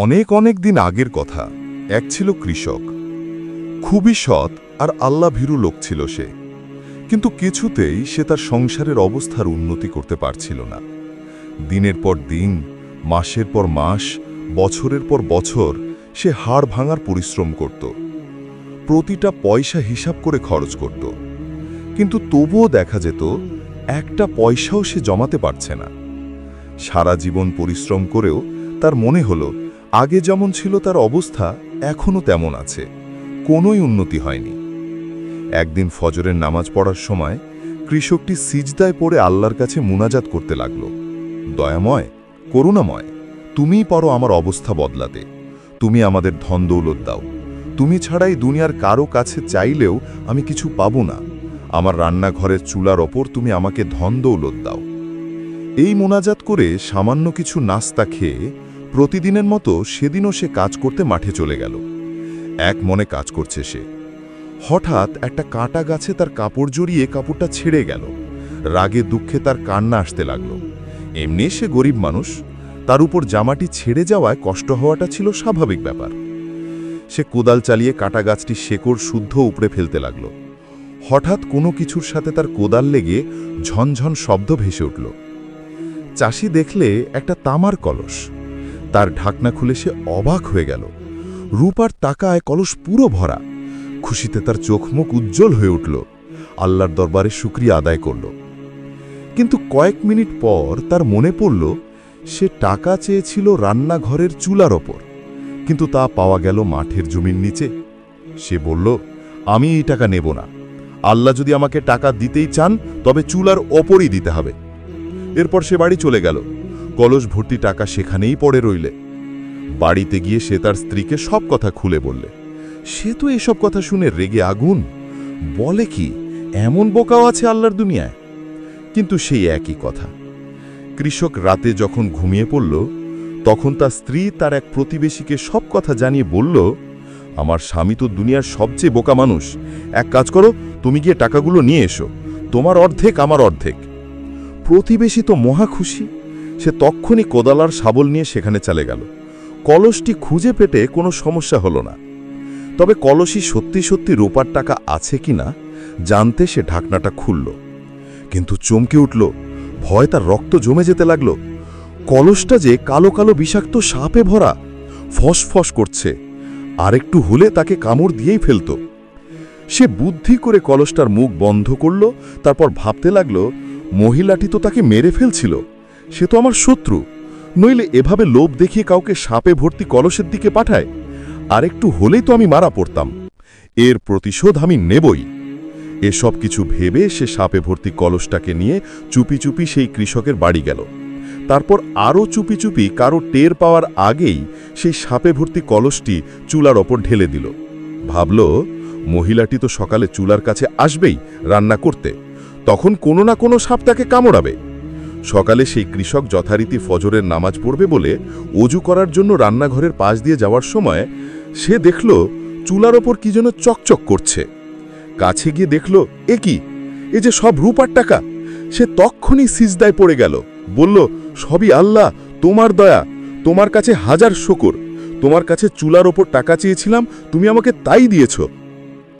অনেক অনেক দিন আগের কথা। এক ছিল কৃষক, খুবই সৎ আর আল্লাহ ভীরু লোক ছিল সে। কিন্তু কিছুতেই সে তার সংসারের অবস্থার উন্নতি করতে পারছিল না। দিনের পর দিন, মাসের পর মাস, বছরের পর বছর সে হাড় ভাঙার পরিশ্রম করত। প্রতিটা পয়সা হিসাব করে খরচ করত, কিন্তু তবুও দেখা যেত একটা পয়সাও সে জমাতে পারছে না। সারা জীবন পরিশ্রম করেও তার মনে হলো আগে যেমন ছিল তার অবস্থা এখনও তেমন আছে, কোনোই উন্নতি হয়নি। একদিন ফজরের নামাজ পড়ার সময় কৃষকটি সিজদায় পড়ে আল্লাহর কাছে মুনাজাত করতে লাগল। দয়াময়, করুণাময়, তুমিই পারো আমার অবস্থা বদলাতে। তুমি আমাদের ধন দৌলত দাও। তুমি ছাড়াই দুনিয়ার কারো কাছে চাইলেও আমি কিছু পাবো না। আমার রান্নাঘরের চুলার ওপর তুমি আমাকে ধন দৌলত দাও। এই মোনাজাত করে সামান্য কিছু নাস্তা খেয়ে প্রতিদিনের মতো সেদিনও সে কাজ করতে মাঠে চলে গেল। এক মনে কাজ করছে সে। হঠাৎ একটা কাঁটা গাছে তার কাপড় জড়িয়ে কাপড়টা ছিঁড়ে গেল। রাগে দুঃখে তার কান্না আসতে লাগল। এমনি সে গরিব মানুষ, তার উপর জামাটি ছেড়ে যাওয়ায় কষ্ট হওয়াটা ছিল স্বাভাবিক ব্যাপার। সে কোদাল চালিয়ে কাঁটা গাছটি শেকড় শুদ্ধ উপড়ে ফেলতে লাগল। হঠাৎ কোনো কিছুর সাথে তার কোদাল লেগে ঝনঝন শব্দ ভেসে উঠল। চাষি দেখলে একটা তামার কলস। তার ঢাকনা খুলে সে অবাক হয়ে গেল। রূপার টাকায় কলস পুরো ভরা। খুশিতে তার চোখ মুখ উজ্জ্বল হয়ে উঠল। আল্লাহর দরবারে শুকরিয়া আদায় করল। কিন্তু কয়েক মিনিট পর তার মনে পড়ল সে টাকা চেয়েছিল রান্নাঘরের চুলার ওপর, কিন্তু তা পাওয়া গেল মাঠের জমির নিচে। সে বলল, আমি এই টাকা নেব না। আল্লাহ যদি আমাকে টাকা দিতেই চান তবে চুলার ওপরই দিতে হবে। এরপর সে বাড়ি চলে গেল। কলস ভর্তি টাকা সেখানেই পড়ে রইলে। বাড়িতে গিয়ে সে তার স্ত্রীকে সব কথা খুলে বললে। সে তো এসব কথা শুনে রেগে আগুন। বলে কি, এমন বোকাও আছে আল্লাহর দুনিয়ায়? কিন্তু সেই একই কথা। কৃষক রাতে যখন ঘুমিয়ে পড়ল, তখন তার স্ত্রী তার এক প্রতিবেশীকে সব কথা জানিয়ে বলল, আমার স্বামী তো দুনিয়ার সবচেয়ে বোকা মানুষ। এক কাজ করো, তুমি গিয়ে টাকাগুলো নিয়ে এসো। তোমার অর্ধেক আমার অর্ধেক। প্রতিবেশী তো মহা খুশি। সে তক্ষুনি কোদালার শাবল নিয়ে সেখানে চলে গেল। কলসটি খুঁজে পেটে কোনো সমস্যা হলো না। তবে কলসি সত্যি সত্যি রূপার টাকা আছে কিনা জানতে সে ঢাকনাটা খুলল। কিন্তু চমকে উঠল, ভয় তার রক্ত জমে যেতে লাগল। কলসটা যে কালো কালো বিষাক্ত সাপে ভরা, ফসফস করছে। আরেকটু হলে তাকে কামড় দিয়েই ফেলত। সে বুদ্ধি করে কলসটার মুখ বন্ধ করল। তারপর ভাবতে লাগল, মহিলাটি তো তাকে মেরে ফেলছিল। সে তো আমার শত্রু, নইলে এভাবে লোভ দেখিয়ে কাউকে সাপে ভর্তি কলসের দিকে পাঠায়। আরেকটু হলেই তো আমি মারা পড়তাম। এর প্রতিশোধ আমি নেবই। এসব কিছু ভেবে সে সাপে ভর্তি কলসটাকে নিয়ে চুপি চুপি সেই কৃষকের বাড়ি গেল। তারপর আরও চুপি চুপি কারো টের পাওয়ার আগেই সেই সাপে ভর্তি কলসটি চুলার ওপর ঢেলে দিল। ভাবল, মহিলাটি তো সকালে চুলার কাছে আসবেই রান্না করতে, তখন কোনো না কোনো সাপ তাকে কামড়াবে। সকালে সেই কৃষক যথারীতি ফজরের নামাজ পড়বে বলে অজু করার জন্য রান্নাঘরের পাশ দিয়ে যাওয়ার সময় সে দেখল চুলার ওপর কি যেন চকচক করছে। কাছে গিয়ে দেখল, এ কি, এ যে সব রূপার টাকা। সে তক্ষুনি সিজদায় পড়ে গেল, বলল, সবই আল্লাহ, তোমার দয়া, তোমার কাছে হাজার শুকর। তোমার কাছে চুলার ওপর টাকা চেয়েছিলাম, তুমি আমাকে তাই দিয়েছ।